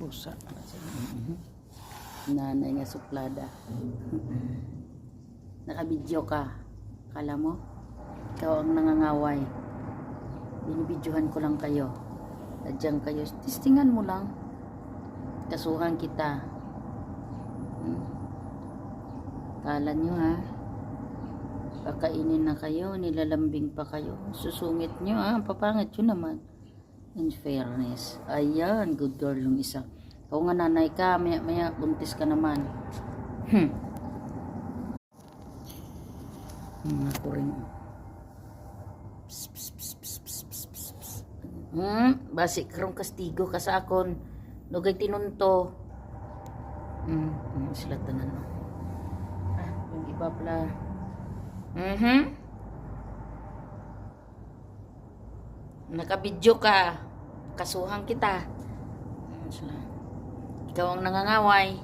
Pusa. Nanay nga suplada. Nakabidyo ka. Kala mo? Ikaw ang nangangaway. Binibidyohan ko lang kayo. Adyang kayo. Testingan mo lang. Kasuhan kita. Kala nyo ha. Pakainin na kayo. Nilalambing pa kayo. Susungit nyo ha. Papangit yun naman. In fairness. Ayan. Good girl yung isa. Ikaw nga nanay ka. Maya maya buntis ka naman. Ako rin. Basi karong kastigo ka sa akon. Nugay tinunto. Sila tanan no. Yung iba pala. Nakabidyo ka. Kasuhan kita. Sila. Ikaw ang nangangaway.